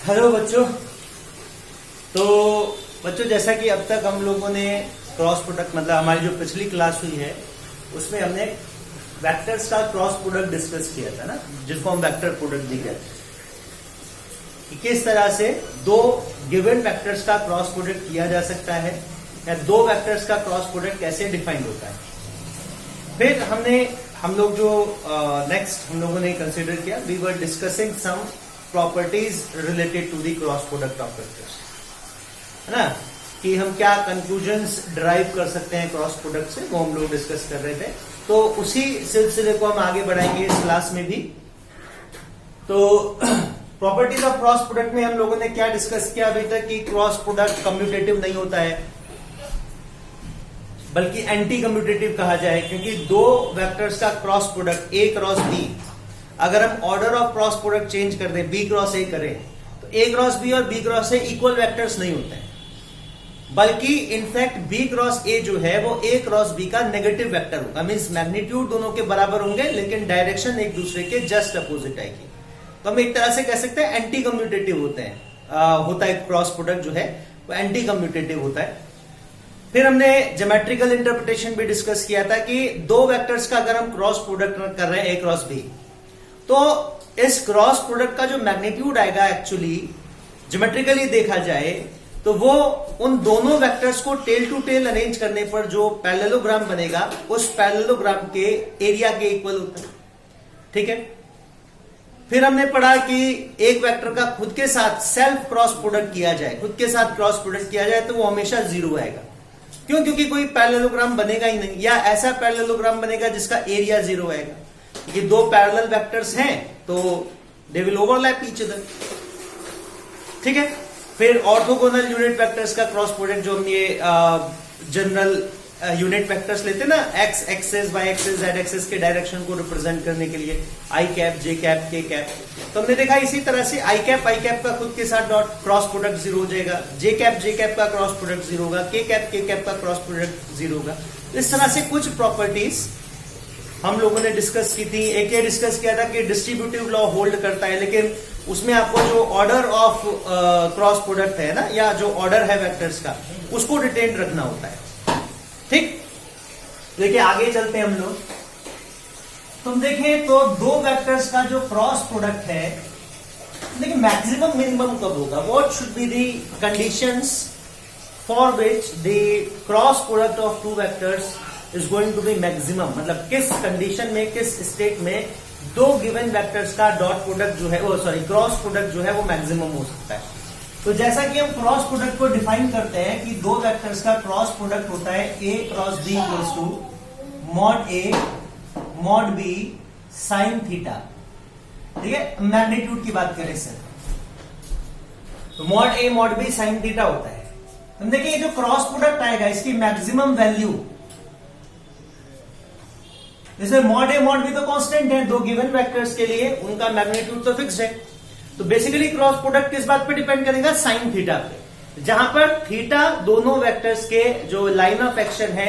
Hello बच्चों। तो बच्चों, जैसा कि अब तक हम लोगों ने क्रॉस प्रोडक्ट मतलब हमारी जो पिछली क्लास हुई है उसमें हमने वेक्टर्स का क्रॉस प्रोडक्ट डिस्कस किया था ना, जिसको हम वेक्टर प्रोडक्ट भी कहते हैं कि किस तरह से दो गिवन वेक्टर्स का क्रॉस प्रोडक्ट किया जा सकता है या दो वेक्टर्स का क्रॉस प्रोडक्ट कैसे डिफाइंड होता है। फिर हम लोग जो नेक्स्ट हम लोगों ने कंसिडर किया, we were discussing some properties related to the cross product of vectors, है ना, कि हम क्या कंक्लूजन्स ड्राइव कर सकते हैं क्रॉस प्रोडक्ट से, वो हम लोग डिस्कस कर रहे थे। तो उसी सिलसिले को हम आगे बढ़ाएंगे इस क्लास में भी। तो प्रॉपर्टीज ऑफ क्रॉस प्रोडक्ट में हम लोगों ने क्या डिस्कस किया अभी तक कि क्रॉस प्रोडक्ट कम्यूटेटिव नहीं होता है, बल्कि एंटी कम्यूटेटिव कहा जाए, क्योंकि दो वेक्टर्स का cross product A cross B, अगर हम order of cross product change कर दें, बी क्रॉस ए करें, तो ए क्रॉस बी और B cross A equal vectors नहीं होते हैं, बल्कि इनफैक्ट बी क्रॉस ए जो है वो ए क्रॉस बी का नेगेटिव वेक्टर होगा। मींस मैग्नीट्यूड दोनों के बराबर होंगे लेकिन डायरेक्शन एक दूसरे के जस्ट अपोजिट आएगी। तो हम एक तरह से कह सकते हैं एंटी कम्यूटेटिव होते हैं, होता है क्रॉस प्रोडक्ट जो है वो एंटी कम्यूटेटिव होता है। फिर हमने ज्योमेट्रिकल इंटरप्रिटेशन भी डिस्कस किया था कि दो वेक्टर्स का अगर हम क्रॉस प्रोडक्ट कर रहे हैं ए क्रॉस बी, तो इस क्रॉस प्रोडक्ट का जो मैग्नीट्यूड आएगा एक्चुअली ज्योमेट्रिकली देखा जाए तो वो उन दोनों वेक्टर्स को टेल टू टेल अरेंज करने पर जो पैरेललोग्राम बनेगा उस पैरेललोग्राम के एरिया के इक्वल होता है। ठीक है। फिर हमने पढ़ा कि एक वेक्टर का खुद के साथ सेल्फ क्रॉस प्रोडक्ट किया जाए, खुद के साथ क्रॉस प्रोडक्ट किया जाए तो वो हमेशा जीरो आएगा। क्यों? क्योंकि कोई पैरेललोग्राम बनेगा ही नहीं, या ऐसा पैरेललोग्राम बनेगा जिसका एरिया जीरो आएगा। ये दो पैरेलल वेक्टर्स हैं तो they will overlap each other. ठीक है। फिर ऑर्थोगोनल यूनिट वेक्टर्स का क्रॉस प्रोडक्ट, जो हम ये जनरल यूनिट वेक्टर्स लेते हैं ना, X axis Y axis Z axis के डायरेक्शन को रिप्रेजेंट करने के लिए, I cap J cap K cap, तो हमने देखा इसी तरह से आई कैप का खुद के साथ डॉट क्रॉस प्रोडक्ट जीरो हो जाएगा, जे कैप का क्रॉस प्रोडक्ट जीरो होगा, के कैप का क्रॉस प्रोडक्ट जीरो होगा। इस तरह से कुछ प्रॉपर्टीज हम लोगों ने डिस्कस की थी। एक ये डिस्कस किया था कि डिस्ट्रीब्यूटिव लॉ होल्ड करता है, लेकिन उसमें आपको जो ऑर्डर ऑफ क्रॉस प्रोडक्ट है ना, या जो ऑर्डर है वेक्टर्स का, उसको रिटेन रखना होता है। ठीक। देखिए आगे चलते हैं हम लोग। तुम देखें तो दो वेक्टर्स का जो क्रॉस प्रोडक्ट है, देखिए मैक्सिमम मिनिमम कब होगा, what should be the conditions for which the cross product of two vectors is going to be maximum, मतलब किस कंडीशन में, किस स्टेट में दो गिवन वेक्टर्स का डॉट प्रोडक्ट जो है वो क्रॉस प्रोडक्ट जो है वो मैक्सिमम हो सकता है। तो जैसा कि हम क्रॉस प्रोडक्ट को डिफाइन करते हैं कि दो वेक्टर्स का क्रॉस प्रोडक्ट होता है A cross B equals to mod A mod B sine theta. ठीक है। मैग्नीट्यूड की बात करें सर, तो mod A mod B sine theta होता है। हम देखिए ये जो क्रॉस प्रोडक्ट आएगा इसकी मैक्सिमम वैल्यू, इसमें मॉड ए मॉड बी तो कांस्टेंट है, दो गिवन वेक्टर्स के लिए उनका मैग्नीट्यूड तो फिक्स्ड है। तो बेसिकली क्रॉस प्रोडक्ट किस बात पे डिपेंड करेगा, साइन थीटा पे, जहां पर थीटा दोनों वेक्टर्स के जो लाइन ऑफ एक्शन है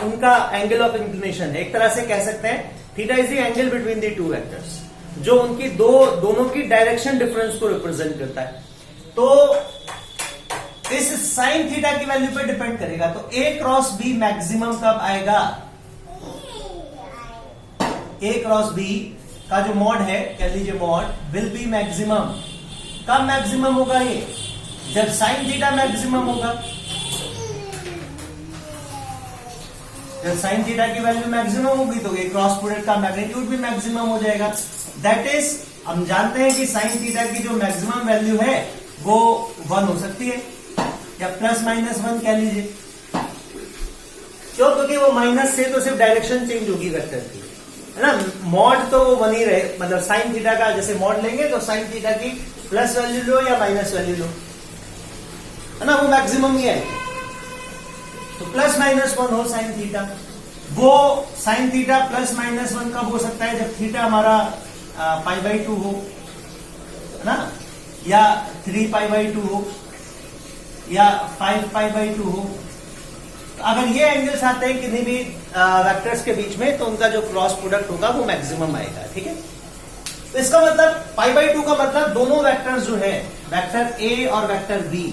उनका एंगल ऑफ इंक्लिनेशन है। एक तरह से कह सकते हैं theta is the angle between the two vectors, जो उनकी दोनों की डायरेक्शन डिफरेंस को रिप्रेजेंट करता है। तो इस साइन थीटा की वैल्यू पे डिपेंड करेगा। तो ए क्रॉस बी मैक्सिमम कब आएगा, ए क्रॉस बी का जो मॉड है, कह लीजिए मॉड विल बी मैक्सिमम। कब मैक्सिमम होगा ये, जब साइन थीटा मैक्सिमम होगा। जब साइन थीटा की वैल्यू मैक्सिमम होगी तो ये क्रॉस प्रोडक्ट का मैग्नीट्यूड भी मैक्सिमम हो जाएगा। दैट इज, हम जानते हैं कि साइन थीटा की जो मैक्सिमम वैल्यू है वो 1 हो सकती है, या प्लस माइनस 1 कह लीजिए। क्यों? क्योंकि वो माइनस से तो सिर्फ डायरेक्शन चेंज होगी वेक्टर की, है ना। मॉड तो वो बनी रहे, मतलब साइन थीटा का जैसे मॉड लेंगे तो साइन थीटा की प्लस वैल्यू लो या माइनस वैल्यू लो, है ना, वो मैक्सिमम ही है। तो प्लस माइनस 1 हो साइन थीटा, वो साइन थीटा प्लस माइनस 1 कब हो सकता है, जब थीटा हमारा π/2 हो, है ना, या 3π/2 हो, या 5π/2 हो। अगर ये एंगल्स आते हैं किन्हीं भी वेक्टर्स के बीच में तो उनका जो क्रॉस प्रोडक्ट होगा वो मैक्सिमम आएगा। ठीक है। तो इसका मतलब π/2 का मतलब दोनों वेक्टर्स जो है वेक्टर ए और वेक्टर बी,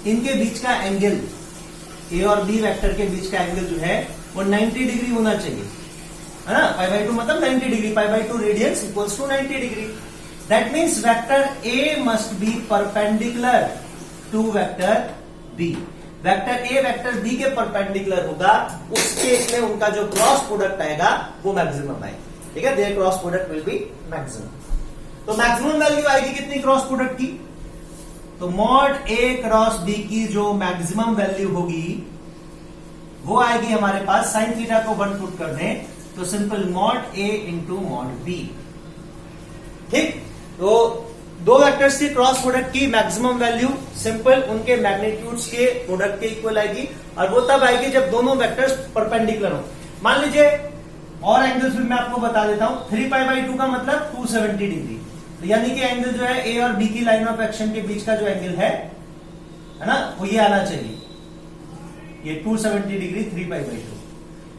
इनके बीच का एंगल, ए और बी वेक्टर के बीच का एंगल जो है वो 90 डिग्री होना चाहिए, है ना। π/2 मतलब 90 degree, π/2 radians equals to 90 degree. That means vector A must be perpendicular to vector B. Vector A vector B के परपेंडिकुलर होगा, उस केस में उनका जो क्रॉस प्रोडक्ट आएगा वो मैक्सिमम आएगा, ठीक है। There cross product will be maximum. तो मैक्सिमम वैल्यू आएगी कितनी क्रॉस प्रोडक्ट की? तो मॉड ए क्रॉस बी की जो मैक्सिमम वैल्यू होगी वो आएगी हमारे पास, साइन थीटा को 1 पुट कर दें तो सिंपल मॉड ए इंटू मॉड बी, ठीक। तो दो वेक्टर्स की क्रॉस प्रोडक्ट की मैक्सिमम वैल्यू सिंपल उनके मैग्नीट्यूड्स के प्रोडक्ट के इक्वल आएगी, और वो तब आएगी जब दोनों वेक्टर्स परपेंडिकुलर हो। मान लीजिए और एंगल्स भी मैं आपको बता देता हूं, 3π/2 का मतलब 270 डिग्री, तो यानी कि एंगल जो है ए और बी की लाइन ऑफ एक्शन के बीच का जो एंगल है ना, वो ये आना चाहिए, ये 270 डिग्री 3π/2,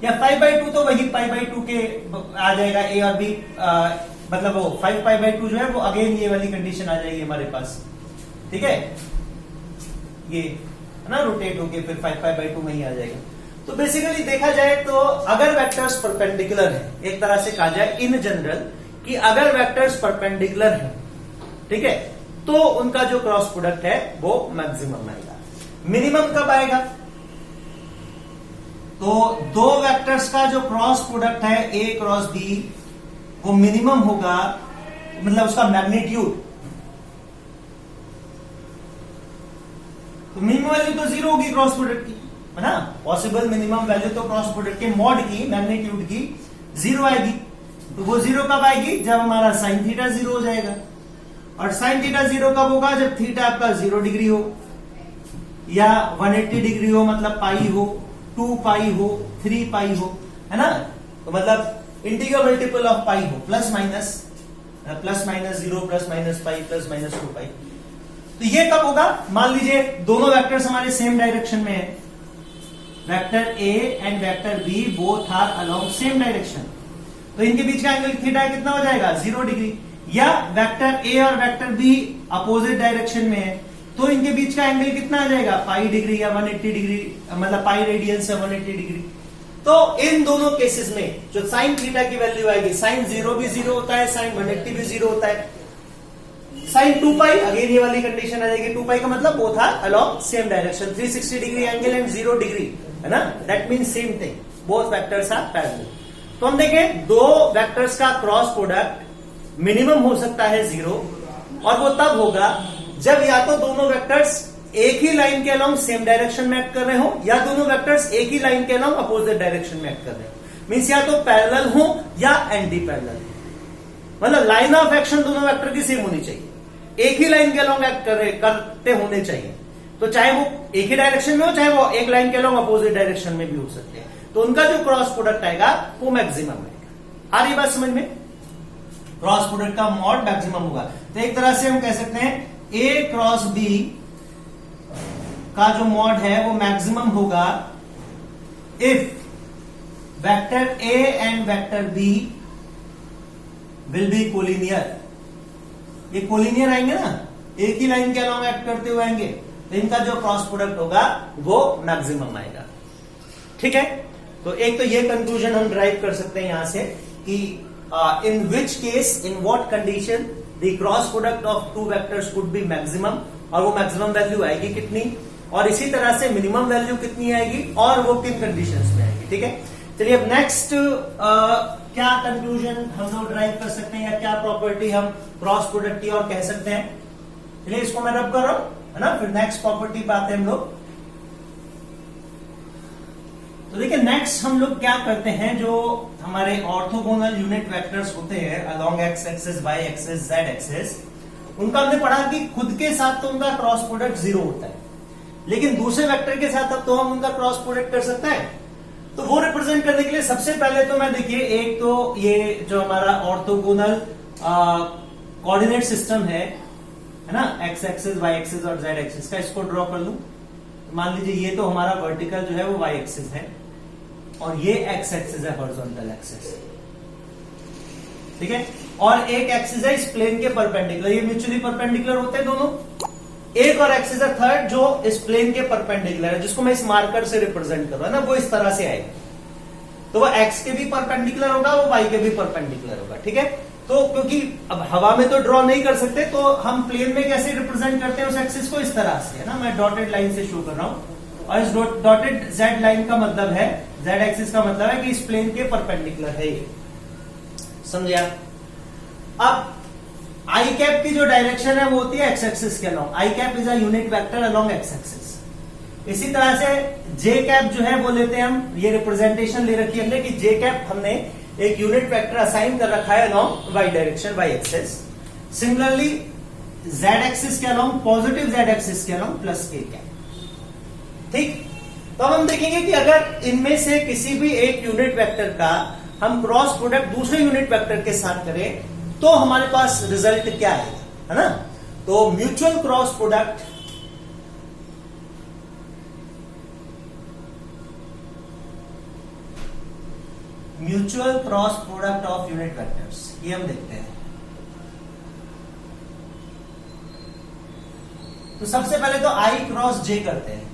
या 5/2 तो वही π/2 के आ जाएगा, ए और बी मतलब वो 5π/2 जो है वो अगेन ये वाली कंडीशन आ जाएगी हमारे पास, ठीक है। ये है ना रोटेट होके फिर 5π/2 में ही आ जाएगा। तो बेसिकली देखा जाए तो अगर वेक्टर्स परपेंडिकुलर है, एक तरह से कहा जाए इन जनरल कि अगर वेक्टर्स परपेंडिकुलर है, ठीक है, तो उनका जो क्रॉस प्रोडक्ट है वो मैक्सिमम आएगा। मिनिमम कब आएगा? तो दो वेक्टर्स का जो क्रॉस प्रोडक्ट है ए क्रॉस बी वो मिनिमम होगा, मतलब उसका मैग्नीट्यूड, तो मिनिमम वैल्यू तो 0 होगी क्रॉस प्रोडक्ट की, है ना। पॉसिबल मिनिमम वैल्यू तो क्रॉस प्रोडक्ट के मॉड की मैग्नीट्यूड की 0 आएगी। तो वो 0 कब आएगी? जब हमारा साइन थीटा 0 हो जाएगा। और साइन थीटा 0 कब होगा? जब थीटा आपका 0 डिग्री हो, या 180 डिग्री हो, मतलब पाई हो, 2 पाई हो, 3 पाई हो, है ना। तो मतलब इंटीग्रल मल्टीपल ऑफ पाई हो, plus minus 0, plus minus pi, plus minus 2 पाई। तो ये कब होगा? मान लीजिए दोनों वेक्टर्स हमारे सेम डायरेक्शन में है, vector A and vector B both are along same direction, तो इनके बीच का एंगल थीटा कितना हो जाएगा? 0 डिग्री। या वेक्टर ए और वेक्टर बी अपोजिट डायरेक्शन में है, तो इनके बीच का एंगल कितना आ जाएगा? पाई डिग्री या 180 डिग्री, मतलब पाई रेडियंस या 180 डिग्री। तो इन दोनों केसेस में जो साइन थीटा की वैल्यू आएगी, साइन 0 भी 0 होता है, साइन 180 भी 0 होता है, साइन 2 पाई अगेन ये वाली कंडीशन आ जाएगी, 2 पाई का मतलब वो था along same direction, 360 degree angle and 0 degree, है ना। That means same thing, both vectors are parallel. तो हम देखें दो वेक्टर्स का क्रॉस प्रोडक्ट मिनिमम हो सकता है 0, और वो तब होगा जब या तो दोनों वेक्टर्स एक ही लाइन के अलोंग सेम डायरेक्शन में एक्ट कर रहे हो, या दोनों वेक्टर्स एक ही लाइन के अलोंग अपोजिट डायरेक्शन में एक्ट कर रहे हो। मींस या तो पैरेलल हो या एंटी पैरेलल, मतलब लाइन ऑफ एक्शन दोनों वेक्टर की सेम होनी चाहिए, एक ही लाइन के अलोंग एक्ट करते होने चाहिए। तो चाहे वो एक ही डायरेक्शन में हो, चाहे वो एक लाइन के अलोंग अपोजिट डायरेक्शन में भी हो सकते हैं, तो उनका जो क्रॉस प्रोडक्ट आएगा वो मैक्सिमम आएगा। आ रही बात समझ में? क्रॉस प्रोडक्ट का मॉड मैक्सिमम होगा। तो एक तरह से हम कह सकते हैं ए क्रॉस बी का जो मॉड है वो मैक्सिमम होगा if vector A and vector B will be collinear. ये कोलिनियर आएंगे ना, एक ही लाइन के अलोंग एक्ट करते हुए आएंगे, तो इनका जो क्रॉस प्रोडक्ट होगा वो मैक्सिमम आएगा, ठीक है। तो एक तो ये कंक्लूजन हम ड्राइव कर सकते हैं यहां से कि in which case, in what condition the cross product of two vectors could be maximum, और वो मैक्सिमम वैल्यू आएगी कितनी, और इसी तरह से मिनिमम वैल्यू कितनी आएगी, और वो किन कंडीशंस में आएगी, ठीक है। चलिए अब नेक्स्ट क्या कंक्लूजन हम लोग ड्राइव कर सकते हैं, या क्या प्रॉपर्टी हम क्रॉस प्रोडक्ट की और कह सकते हैं। चलिए इसको मैं रब कर रहा हूं, है ना, फिर नेक्स्ट प्रॉपर्टी पे आते हैं हम लोग। तो देखिए नेक्स्ट हम लोग क्या करते हैं, जो हमारे ऑर्थोगोनल यूनिट वेक्टर्स होते हैं along X axis, Y axis, Z axis, उनका हमने पढ़ा कि खुद के साथ तो उनका क्रॉस प्रोडक्ट 0 होता है, लेकिन दूसरे वेक्टर के साथ अब तो हम उनका क्रॉस प्रोडक्ट कर सकते हैं। तो वो रिप्रेजेंट करने के लिए सबसे पहले तो मैं देखिए एक तो ये जो हमारा ऑर्थोगोनल कोऑर्डिनेट सिस्टम है ना, एक्स एक्सिस, वाई एक्सिस और जेड एक्सिस का, इसको ड्रॉ कर लूं। मान लीजिए ये तो हमारा वर्टिकल जो है वो वाई एक्सिस है, और ये एक्स एक्सिस है, हॉरिजॉन्टल एक्सिस, ठीक है। और एक एक्सिस है इस प्लेन के परपेंडिकुलर, ये म्यूचुअली परपेंडिकुलर होते हैं दोनों। एक और एक्सिस है थर्ड जो इस प्लेन के परपेंडिकुलर है, जिसको मैं इस मार्कर से रिप्रेजेंट कर रहा हूं ना, वो इस तरह से आएगा। तो वो एक्स के भी परपेंडिकुलर होगा, वो वाई के भी परपेंडिकुलर होगा, ठीक है। तो क्योंकि अब हवा में तो ड्रॉ नहीं कर सकते, तो हम प्लेन में कैसे रिप्रेजेंट करते हैं उस एक्सिस को, इस तरह से, है ना। मैं डॉटेड लाइन से शो कर रहा हूं, और इस डॉटेड जेड लाइन का मतलब है, जेड एक्सिस का मतलब है कि इस प्लेन के परपेंडिकुलर है ये, समझिए। अब आई कैप की जो डायरेक्शन है वो होती है एक्स एक्सिस के along. I cap is a unit vector along X axis. इसी तरह से जे कैप जो है वो लेते हैं हम, ये रिप्रेजेंटेशन ले रखी है हमने कि जे कैप हमने एक यूनिट वेक्टर असाइन कर रखा है along Y direction, Y axis. Similarly Z axis के अलोंग, पॉजिटिव जेड एक्सिस के अलोंग प्लस के कैप, ठीक। तो अब हम देखेंगे कि अगर इनमें से किसी भी एक यूनिट वेक्टर का हम क्रॉस प्रोडक्ट दूसरे यूनिट वेक्टर के साथ करें तो हमारे पास रिजल्ट क्या आएगा, है ना। तो mutual cross product of unit vectors, ये हम देखते हैं। तो सबसे पहले तो आई क्रॉस जे करते हैं,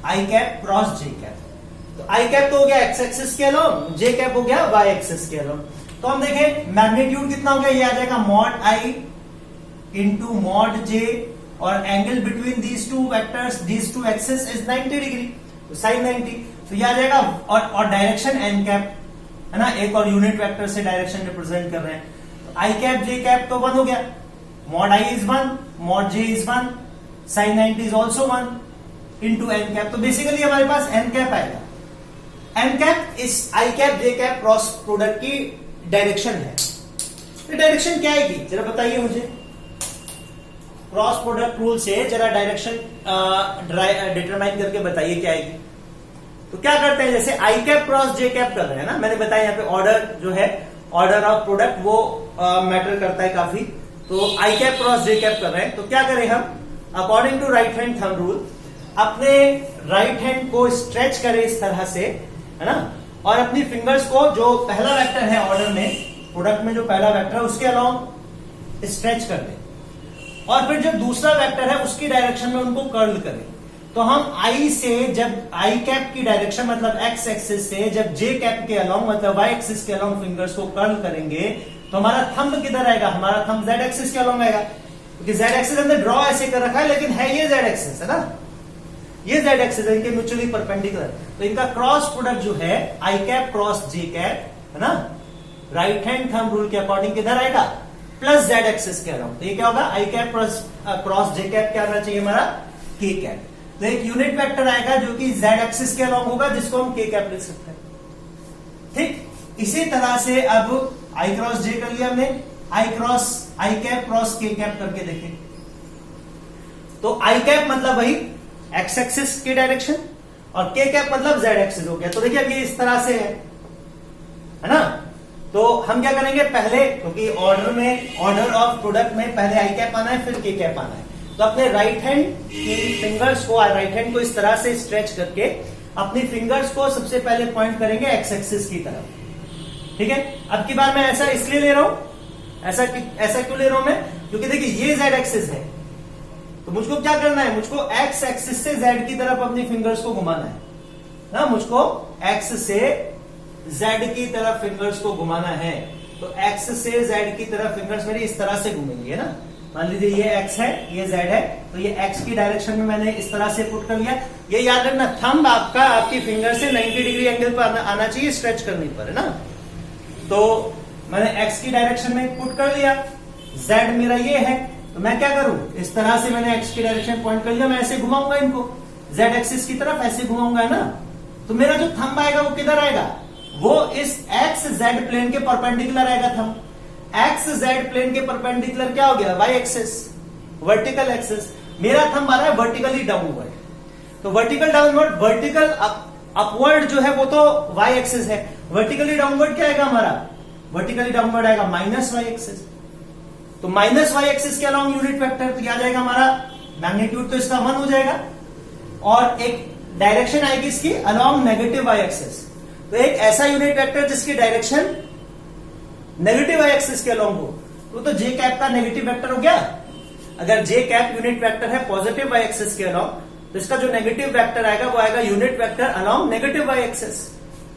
आई कैप क्रॉस जे कैप। तो आई कैप तो हो गया एक्स एक्सिस के अलोंग, जे कैप हो गया वाई एक्सिस के अलोंग। तो हम देखें मैग्नीट्यूड कितना हो गया, ये आ जाएगा मॉड आई इंटू मॉड जे, और angle between these two vectors, these two axis is 90 degree, तो साइन 90। तो ये आ जाएगा, और डायरेक्शन एन कैप, है ना, एक और यूनिट वेक्टर से डायरेक्शन रिप्रेजेंट कर रहे हैं। तो आई कैप जे कैप तो 1 हो गया, mod I is 1, mod J is 1, sine 90 is also 1 into N cap. तो बेसिकली हमारे पास एन कैप आएगा। एन कैप इस I cap J cap cross product की डायरेक्शन है। तो डायरेक्शन क्या आएगी जरा बताइए मुझे, क्रॉस प्रोडक्ट रूल से जरा डायरेक्शन डिटरमाइन करके बताइए क्या आएगी। तो क्या करते हैं, जैसे आई कैप क्रॉस जे कैप कर रहे हैं ना, मैंने बताया यहाँ पे ऑर्डर जो है, ऑर्डर ऑफ प्रोडक्ट वो मैटर करता है काफी। तो I cap cross J cap कर रहे हैं, तो क्या करें हम, according to right hand thumb rule, अपने राइट हैंड को स्ट्रेच करें इस तरह से, है ना, और अपनी फिंगर्स को जो पहला वेक्टर है ऑर्डर में, प्रोडक्ट में जो पहला वेक्टर है उसके अलोंग स्ट्रेच कर दें, और फिर जो दूसरा वेक्टर है उसकी डायरेक्शन में उनको कर्ल करें। तो हम आई से, जब आई कैप की डायरेक्शन मतलब एक्स एक्सिस से, जब जे कैप के अलोंग मतलब वाई एक्सिस के अलोंग फिंगर्स को कर्ल करेंगे, तो हमारा थंब किधर आएगा, हमारा थंब जेड एक्सिस के अलोंग आएगा, क्योंकि जेड एक्सिस हमने ड्रॉ ऐसे कर रखा है, लेकिन है ये जेड एक्सिस, है ना, ये जेड एक्सिस है, इनके म्यूचुअली परपेंडिकुलर। तो इनका क्रॉस प्रोडक्ट जो है I cap cross J cap, है ना, राइट हैंड थंब रूल के अकॉर्डिंग किधर आएगा, प्लस जेड एक्सिस के अराउंड। तो ये क्या होगा, आई कैप क्रॉस जे कैप क्या आना चाहिए हमारा, के कैप। तो एक यूनिट वेक्टर आएगा जो कि जेड एक्सिस के अलोंग होगा, जिसको हम के कैप लिख सकते हैं, ठीक। इसी तरह से अब आई क्रॉस जे कर लिया हमने, आई कैप क्रॉस के कैप करके देखें। तो आई कैप मतलब वही एक्स एक्सिस की डायरेक्शन, और के कैप मतलब जेड एक्सिस हो गया। तो देखिए अब ये इस तरह से है ना। तो हम क्या करेंगे, पहले, क्योंकि ऑर्डर में, ऑर्डर ऑफ प्रोडक्ट में पहले आई कैप आना है फिर के कैप आना है, तो अपने राइट हैंड की फिंगर्स को, राइट हैंड को इस तरह से स्ट्रेच करके अपनी फिंगर्स को सबसे पहले पॉइंट करेंगे एक्स एक्सिस की तरफ, ठीक है। अब की बार मैं ऐसा इसलिए ले रहा हूं, ऐसा क्यों ले रहा हूं मैं, क्योंकि देखिए ये जेड एक्सिस है, तो मुझको क्या करना है, मुझको एक्स एक्सिस से जेड की तरफ अपनी फिंगर्स को घुमाना है ना, मुझको एक्स से जेड की तरफ फिंगर्स को घुमाना है। तो एक्स से जेड की तरफ फिंगर्स मेरी इस तरह से घूमेंगी, है ना। मान लीजिए ये एक्स है, ये जेड है, तो ये एक्स की डायरेक्शन में मैंने इस तरह से पुट कर लिया। ये याद रखना, थंब आपका आपकी फिंगर से 90 डिग्री एंगल पर आना चाहिए स्ट्रेच करने पर, है ना। तो मैंने एक्स की डायरेक्शन में पुट कर लिया, जेड मेरा ये है, तो मैं क्या करूं, इस तरह से मैंने एक्स की डायरेक्शन पॉइंट कर लिया, मैं ऐसे घुमाऊंगा इनको जेड एक्सिस की तरफ, ऐसे घुमाऊंगा ना। तो मेरा जो थंब आएगा वो किधर आएगा, वो इस एक्स जेड प्लेन के परपेंडिकुलर आएगा थंब। एक्स जेड प्लेन के परपेंडिकुलर क्या हो गया, वाई एक्सिस, वर्टिकल एक्सिस। मेरा थंब आ रहा है वर्टिकली डाउनवर्ड, तो वर्टिकल डाउनवर्ड, वर्टिकल अपवर्ड जो है वो तो वाई एक्सिस है, वर्टिकली डाउनवर्ड क्या आएगा हमारा, वर्टिकली डाउनवर्ड आएगा माइनस वाई एक्सिस। तो माइनस वाई एक्सिस के अलोंग यूनिट वेक्टर, तो क्या जाएगा हमारा मैग्नीट्यूड, तो इसका 1 हो जाएगा, और एक डायरेक्शन आएगी इसकी अलोंग नेगेटिव वाई एक्सिस। तो एक ऐसा यूनिट वेक्टर जिसकी डायरेक्शन नेगेटिव वाई एक्सिस के अलोंग हो तो जे कैप का नेगेटिव वेक्टर हो गया। अगर जे कैप यूनिट वेक्टर है पॉजिटिव वाई एक्सिस के अलोंग, तो इसका जो नेगेटिव वेक्टर आएगा वो आएगा unit vector along negative Y axis.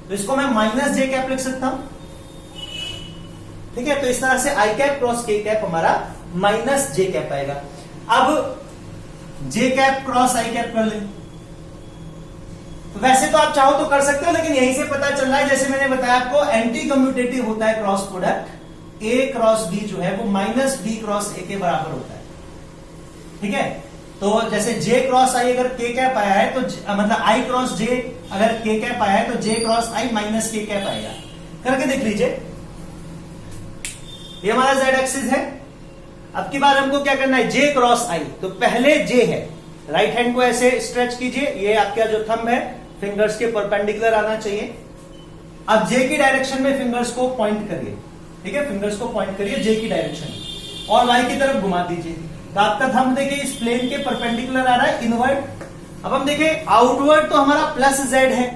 तो इसको मैं माइनस जे कैप लिख सकता हूं, ठीक है। तो इस तरह से आई कैप क्रॉस के कैप हमारा माइनस जे कैप आएगा। अब जे कैप क्रॉस आई कैप कर लें। वैसे तो आप चाहो तो कर सकते हो, लेकिन यहीं से पता चल रहा है, जैसे मैंने बताया आपको, एंटी कम्यूटेटिव होता है cross product. A cross B जो है वो माइनस बी क्रॉस ए के बराबर होता है, ठीक है। तो जैसे जे क्रॉस आई अगर के कैप आया है तो मतलब आई क्रॉस जे अगर के कैप आया है तो जे क्रॉस आई माइनस के कैप आएगा। करके देख लीजिए, ये हमारा जेड एक्सिस है। अब की बार हमको क्या करना है, जे क्रॉस आई। तो पहले जे है, राइट हैंड को ऐसे स्ट्रेच कीजिए, ये आपका जो थंब है फिंगर्स के परपेंडिकुलर आना चाहिए। अब जे की डायरेक्शन में फिंगर्स को पॉइंट करिए, ठीक है, फिंगर्स को पॉइंट करिए जे की डायरेक्शन और वाई की तरफ घुमा दीजिए। तो आपका थंब देखिए इस प्लेन के परपेंडिकुलर आ रहा है इनवर्ड। अब हम देखें आउटवर्ड तो हमारा प्लस जेड है,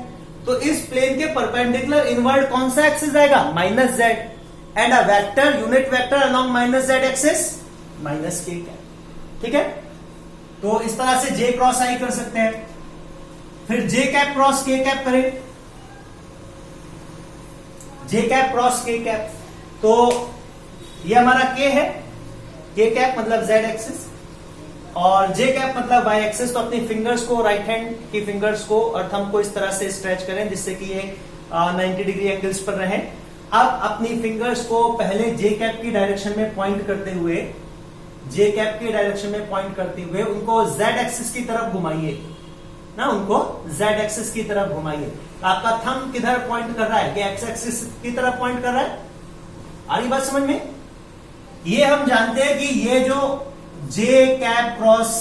तो इस प्लेन के परपेंडिकुलर इनवर्ड कौन सा एक्सिस आएगा, minus Z. And a vector unit vector along minus Z axis minus के कैप, ठीक है। तो इस तरह से जे क्रॉस आई कर सकते हैं। फिर जे कैप क्रॉस के कैप करें, जे कैप क्रॉस के कैप। तो ये हमारा के है, के कैप मतलब जेड एक्सिस और जे कैप मतलब वाई एक्सिस। तो अपनी फिंगर्स को, राइट हैंड की फिंगर्स को और थंब को इस तरह से स्ट्रेच करें जिससे कि ये 90 डिग्री एंगल्स पर रहें। अब अपनी फिंगर्स को पहले जे कैप की डायरेक्शन में पॉइंट करते हुए, जे कैप की डायरेक्शन में पॉइंट करते हुए उनको जेड एक्सिस की तरफ घुमाइए ना, उनको जेड एक्सिस की तरफ घुमाइए। आपका थंब किधर पॉइंट कर रहा है, ये एक्स एक्सिस की तरफ पॉइंट कर रहा है। आ रही बात समझ में? ये हम जानते हैं कि ये जो जे कैप क्रॉस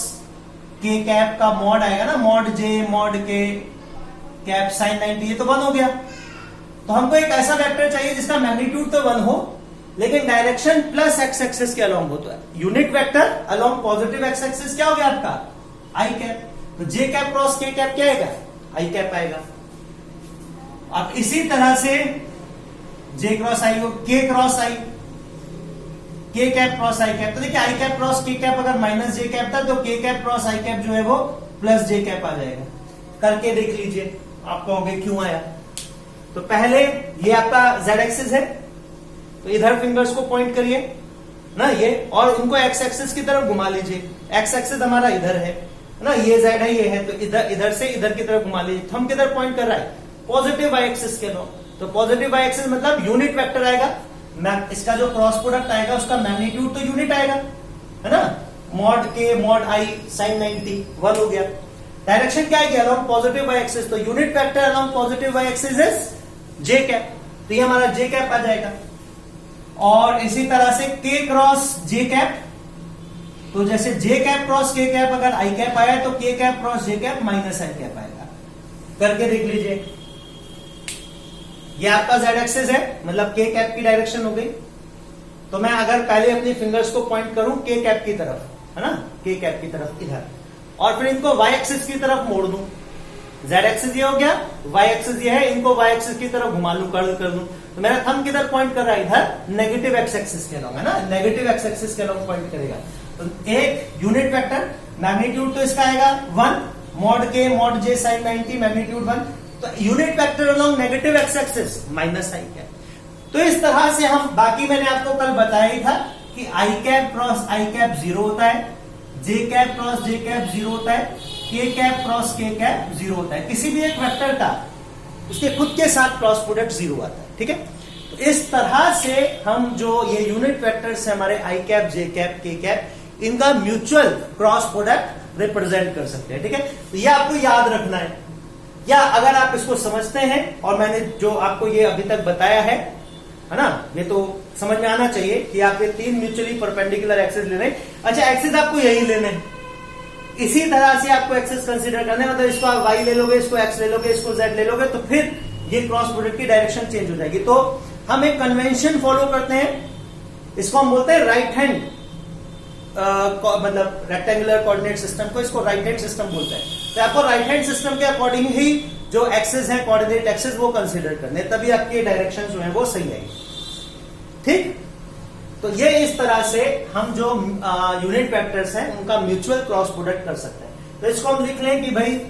के कैप का मॉड आएगा ना, मॉड जे मॉड के कैप साइन 90, ये तो 1 हो गया। तो हमको एक ऐसा वेक्टर चाहिए जिसका मैग्नीट्यूड तो 1 हो लेकिन डायरेक्शन प्लस एक्स एक्सिस के अलोंग होता है। Unit vector along positive x axis क्या हो गया आपका, आई कैप। तो J cap cross K cap क्या आएगा, आई कैप आएगा। अब इसी तरह से जे क्रॉस आई हो, के क्रॉस आई, के कैप क्रॉस आई कैप। तो देखिए आई कैप क्रॉस के कैप अगर माइनस जे कैप था तो के कैप क्रॉस आई कैप जो है वो प्लस जे कैप आ जाएगा। करके देख लीजिए, आप कहोगे क्यों आया। तो पहले ये आपका जेड एक्सिस है, तो इधर फिंगर्स को पॉइंट करिए ना ये, और उनको एक्स एक्सिस की तरफ घुमा लीजिए। एक्स एक्सिस हमारा इधर है ना, ये जेड है, ये है, तो इधर से इधर की तरफ घुमा लीजिए। थंब किधर पॉइंट कर रहा है, पॉजिटिव वाई एक्सिस के लो। तो पॉजिटिव वाई एक्सिस मतलब यूनिट वेक्टर आएगा, इसका जो क्रॉस प्रोडक्ट आएगा उसका मैग्नीट्यूड तो यूनिट आएगा, है ना। मॉड के मॉड आई साइन 90 1 हो गया। डायरेक्शन क्या आएगी, अलोंग पॉजिटिव वाई एक्सिस। तो unit vector along positive Y axis is J cap, तो ये हमारा जे कैप आ जाएगा। और इसी तरह से के क्रॉस जे कैप, तो जैसे जे कैप क्रॉस के कैप अगर आई कैप आया तो K cap cross J cap minus I cap आएगा। करके देख लीजिए, ये आपका जेड एक्सिस है, मतलब के कैप की डायरेक्शन हो गई। तो मैं अगर पहले अपनी फिंगर्स को पॉइंट करूं के कैप की तरफ, है ना, के कैप की तरफ इधर, और फिर इनको वाई एक्सिस की तरफ मोड़ दूं। जेड एक्सिस ये हो गया, वाई एक्सिस ये है, इनको वाई एक्सिस की तरफ घुमा लूं, कर्ल कर दूं। तो मेरा थंब किधर पॉइंट कर रहा है, इधर नेगेटिव एक्स एक्सिस के अलॉन्ग, है ना, नेगेटिव एक्स एक्सिस के अलॉन्ग पॉइंट करेगा। तो एक यूनिट वेक्टर, मैग्नीट्यूड तो इसका आएगा 1, मॉड के मॉड जे साइन 90 मैग्नीट्यूड 1। तो unit vector along negative X axis minus I cap. तो इस तरह से हम, बाकी मैंने आपको कल बताया ही था कि आई कैप क्रॉस आई कैप 0 होता है, जे कैप क्रॉस जे कैप 0 होता है, के कैप क्रॉस के कैप 0 होता है। किसी भी एक वेक्टर का उसके खुद के साथ क्रॉस प्रोडक्ट 0 आता है, ठीक है। तो इस तरह से हम जो ये यूनिट वेक्टर्स है हमारे आई cap J cap K cap, इनका म्यूचुअल क्रॉस प्रोडक्ट रिप्रेजेंट कर सकते हैं, ठीक है। तो ये आपको याद रखना है, या अगर आप इसको समझते हैं और मैंने जो आपको ये अभी तक बताया है ना, ये तो समझ में आना चाहिए कि आप ये 3 म्यूचुअली परपेंडिकुलर एक्सिस ले रहे हैं। अच्छा, एक्सिस आपको यही लेने हैं, इसी तरह से आपको एक्सिस कंसीडर करना है। मतलब इसको आप वाई ले लोगे, इसको एक्स ले लोगे, इसको जेड ले लोगे, तो फिर ये क्रॉस प्रोडक्ट की डायरेक्शन चेंज हो जाएगी। तो हम एक कन्वेंशन फॉलो करते हैं, इसको हम बोलते हैं राइट हैंड, मतलब रेक्टेंगुलर कोऑर्डिनेट सिस्टम को, इसको राइट हैंड सिस्टम बोलते हैं। तो आपको राइट हैंड सिस्टम के अकॉर्डिंग ही जो एक्सेस है, कोऑर्डिनेट एक्सेस, वो कंसीडर करने, तभी आपके डायरेक्शन जो है वो सही आएगी, ठीक। तो ये इस तरह से हम जो यूनिट वेक्टर्स हैं उनका म्यूचुअल क्रॉस प्रोडक्ट कर सकते हैं। तो इसको हम लिख लें कि भाई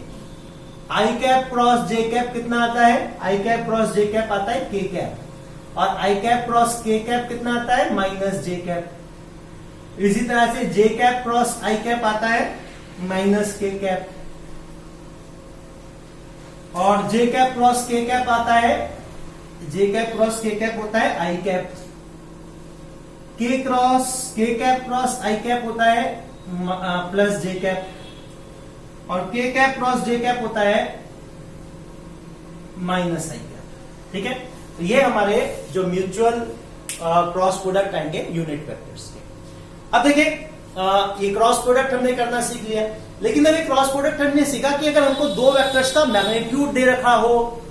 आई कैप क्रॉस जे कैप कितना आता है, I cap cross J cap आता है के कैप, और आई कैप क्रॉस के कैप कितना आता है माइनस जे कैप। इसी तरह से जे कैप क्रॉस आई कैप आता है माइनस के कैप, और जे कैप क्रॉस के कैप आता है, जे कैप क्रॉस के कैप होता है I cap, K cap cross I cap होता है प्लस जे कैप, और के कैप क्रॉस जे कैप होता है माइनस आई कैप। ठीक है, तो ये हमारे जो म्यूचुअल क्रॉस प्रोडक्ट आएंगे यूनिट वेक्टर्स के। अब देखिए ये क्रॉस प्रोडक्ट हमने करना सीख लिया, लेकिन अभी क्रॉस प्रोडक्ट हमने सीखा कि अगर हमको दो वेक्टर्स का मैग्नीट्यूड दे रखा हो,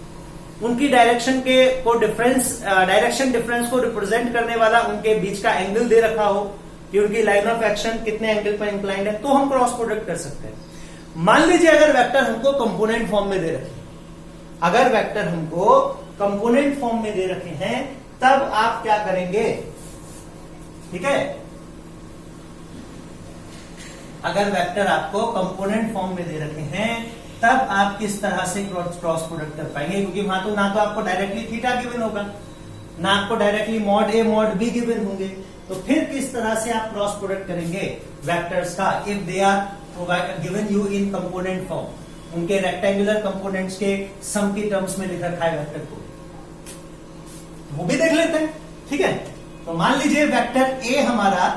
उनकी डायरेक्शन के को डिफरेंस डायरेक्शन डिफरेंस को रिप्रेजेंट करने वाला उनके बीच का एंगल दे रखा हो कि उनकी लाइन ऑफ एक्शन कितने एंगल पर इंक्लाइंड है, तो हम क्रॉस प्रोडक्ट कर सकते हैं। मान लीजिए अगर वेक्टर हमको कंपोनेंट फॉर्म में दे रखे, अगर वेक्टर हमको कंपोनेंट फॉर्म में दे रखे हैं, तब आप क्या करेंगे? ठीक है, अगर वेक्टर आपको कंपोनेंट फॉर्म में दे रखे हैं, तब आप किस तरह से क्रॉस प्रोडक्ट कर पाएंगे? क्योंकि वहां तो ना तो आपको डायरेक्टली थीटा गिवन होगा, ना आपको directly mod A mod B given होंगे, तो फिर किस तरह से आप क्रॉस प्रोडक्ट करेंगे वेक्टर्स का if they are given you in component form? उनके रेक्टेंगुलर कंपोनेंट्स के सम की टर्म्स में लिख रखा है वेक्टर को, वो भी देख लेते हैं। ठीक है, तो मान लीजिए वेक्टर ए हमारा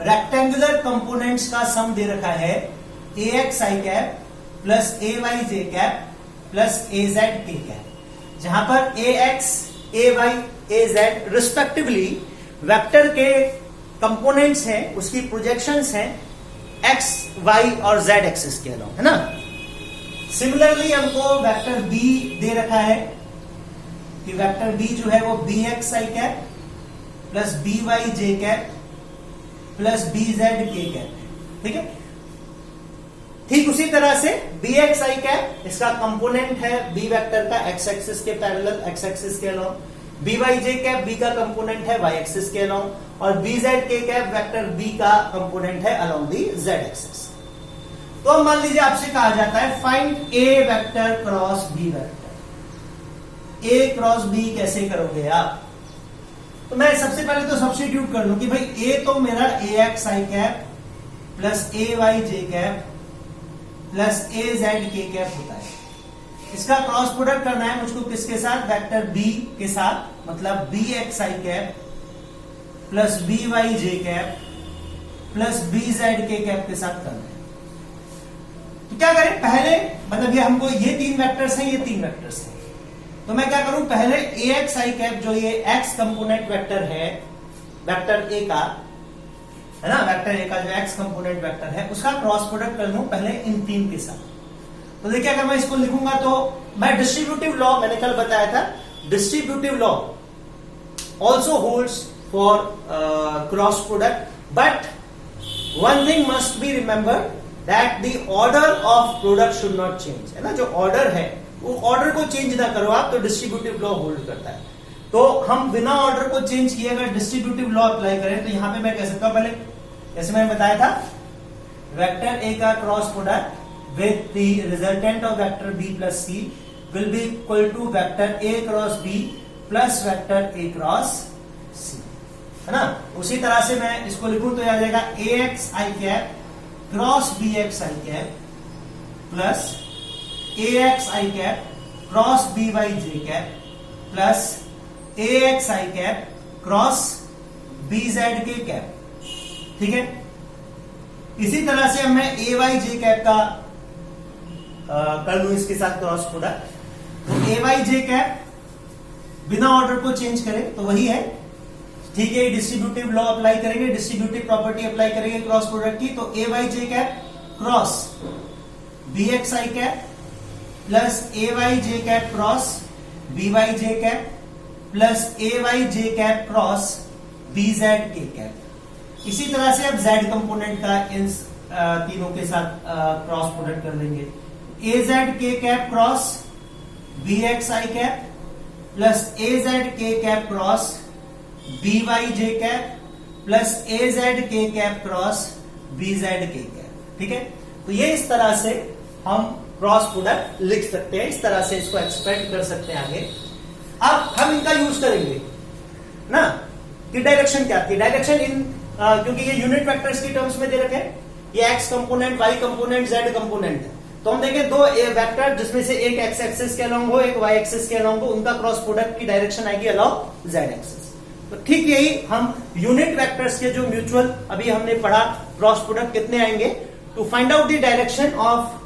रेक्टेंगुलर कंपोनेंट्स का सम दे रखा है ए x I cap plus A Y J cap plus A Z K cap, जहां पर ए एक्स ए वाई ए जेड रिस्पेक्टिवली वेक्टर के कंपोनेंट्स हैं, उसकी प्रोजेक्शंस हैं एक्स वाई और जेड एक्सिस के अलॉन्ग, है ना। सिमिलरली हमको वेक्टर बी दे रखा है कि वेक्टर बी जो है वो B X I cap plus B Y J cap plus B Z K cap. ठीक है, ठीक उसी तरह से बी एक्स आई कैप इसका कंपोनेंट है बी वेक्टर का एक्स एक्सिस के पैरेलल, एक्स एक्सिस के along, B Y J cap B का कंपोनेंट है वाई एक्सिस के अलॉन्ग, और B Z K cap vector B का कंपोनेंट है अलॉन्ग दी जेड एक्सिस। तो अब मान लीजिए आपसे कहा जाता है find A vector cross B vector. A cross B कैसे करोगे आप? तो मैं सबसे पहले तो सब्स्टिट्यूट कर लूं कि भाई ए तो मेरा ए x I cap plus A Y J cap plus A Z K cap होता है। इसका क्रॉस प्रोडक्ट करना है मुझको किसके साथ? वेक्टर बी के साथ, मतलब B X I cap plus B Y J cap plus B Z K cap के साथ करना है। तो क्या करें? पहले मतलब ये हमको ये तीन वेक्टर्स हैं, ये तीन वेक्टर्स हैं, तो मैं क्या करूं? पहले ए एक्स आई कैप जो ये एक्स कंपोनेंट वेक्टर है वेक्टर ए का, है ना, वेक्टर ए का जो एक्स कंपोनेंट वेक्टर है उसका क्रॉस प्रोडक्ट कर लूं पहले इन तीन के साथ। तो देखिए अगर मैं इसको लिखूंगा तो मैं डिस्ट्रीब्यूटिव लॉ, मैंने कल बताया था, distributive law also holds for cross product, but one thing must be remember that the order of product should not change, है ना। जो ऑर्डर है वो ऑर्डर को चेंज ना करो आप, तो डिस्ट्रीब्यूटिव लॉ होल्ड करता है। तो हम बिना ऑर्डर को चेंज किए अगर डिस्ट्रीब्यूटिव लॉ अप्लाई करें तो यहां पे मैं कह सकता हूं, पहले जैसे मैंने बताया था, वेक्टर ए का cross product with the resultant of vector B plus C will be equal to vector A cross B plus vector A cross C, है ना। उसी तरह से मैं इसको लिखूं तो आ जाएगा ए x I cap cross B X I cap plus A x I cap cross B Y J cap plus A x I cap cross B Z K cap. ठीक है, इसी तरह से मैं ए वाई जे कैप का कर लू इसके साथ क्रॉस प्रोडक्ट, तो ए वाई जे कैप बिना ऑर्डर को चेंज करें तो वही है। ठीक है, डिस्ट्रीब्यूटिव लॉ अप्लाई करेंगे, डिस्ट्रीब्यूटिव प्रॉपर्टी अप्लाई करेंगे क्रॉस प्रोडक्ट की, तो A Y J cap cross B X I cap plus A Y J cap cross B Y J cap plus A Y J cap cross B Z K cap. इसी तरह से अब Z component का इन तीनों के साथ cross product कर लेंगे। A Z K cap cross B X I cap plus A Z K cap cross B Y J cap plus A Z K cap cross B Z K cap. ठीक है, तो ये इस तरह से हम क्रॉस प्रोडक्ट लिख सकते हैं, इस तरह से इसको एक्सपेंड कर सकते हैं आगे। अब हम इनका यूज करेंगे ना कि डायरेक्शन क्या थी, डायरेक्शन इन क्योंकि ये यूनिट वेक्टर्स की टर्म्स में दे रखे हैं, ये X component, Y component, Z component है। तो हम देखें दो वेक्टर जिसमें से एक एक्स एक्सिस के अलोंग हो, एक वाई एक्सिस के अलोंग हो, उनका क्रॉस प्रोडक्ट की डायरेक्शन आएगी अलोंग जेड एक्सिस। तो ठीक यही हम यूनिट वेक्टर्स के जो म्यूचुअल अभी हमने पढ़ा क्रॉस प्रोडक्ट कितने आएंगे, to find out the direction of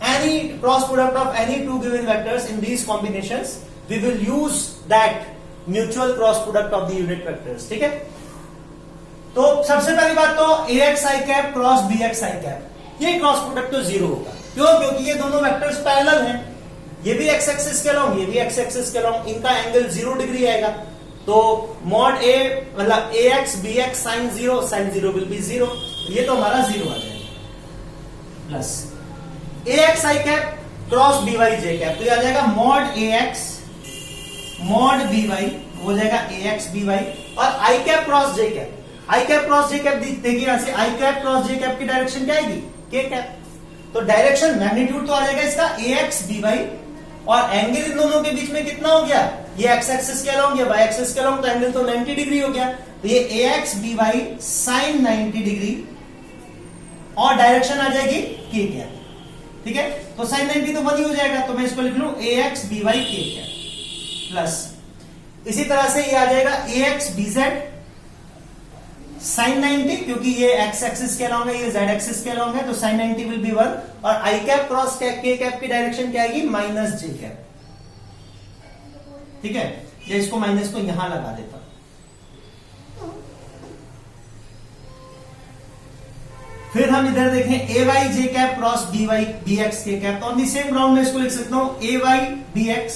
any cross product of any two given vectors in these combinations, we will use that mutual cross product of the unit vectors। ठीक है, तो सबसे पहली बात तो ax i cap cross bx i cap, ये cross product तो zero होगा। क्यों? क्योंकि ये दोनों वेक्टर्स पैरेलल हैं, ये भी x एक्सिस के अलोंग, ये भी x एक्सिस के अलोंग, इनका एंगल 0 डिग्री आएगा। तो मॉड a मतलब ax bx sin 0 will be 0, ये तो हमारा 0 आ जाएगा, plus ax i cap cross by j cap, तो ये आ जाएगा मॉड ax मॉड by हो जाएगा ax by, और i cap cross j cap, i cap cross j cap देखिए यहां से i cap cross j cap की डायरेक्शन क्या आएगी, k कैप। तो डायरेक्शन मैग्नीट्यूड तो आ जाएगा इसका ax by, और एंगल इन दोनों के बीच में कितना हो गया, ये x एक्सिस के अलोंग, ये y एक्सिस के अलोंग, तो एंगल तो 90 डिग्री हो गया। तो ये ax by sin 90 डिग्री, और डायरेक्शन आ जाएगी k कैप। ठीक है, तो sin 90 तो 1 ही हो जाएगा, तो मैं इसको लिख लूं ax by k cap, plus इसी तरह से ये आ जाएगा ax bz sin 90, क्योंकि ये x एक्सिस के अलोंग है, ये z एक्सिस के अलोंग है, तो sin 90 विल बी 1, और i cap cross k cap की डायरेक्शन क्या आएगी, माइनस j कैप। ठीक है, ये इसको माइनस को यहां लगा देता, फिर हम इधर देखें A Y J cap cross B Y B X K cap, तो ऑन दी सेम ग्राउंड में इसको लिख सकता हूं A Y B X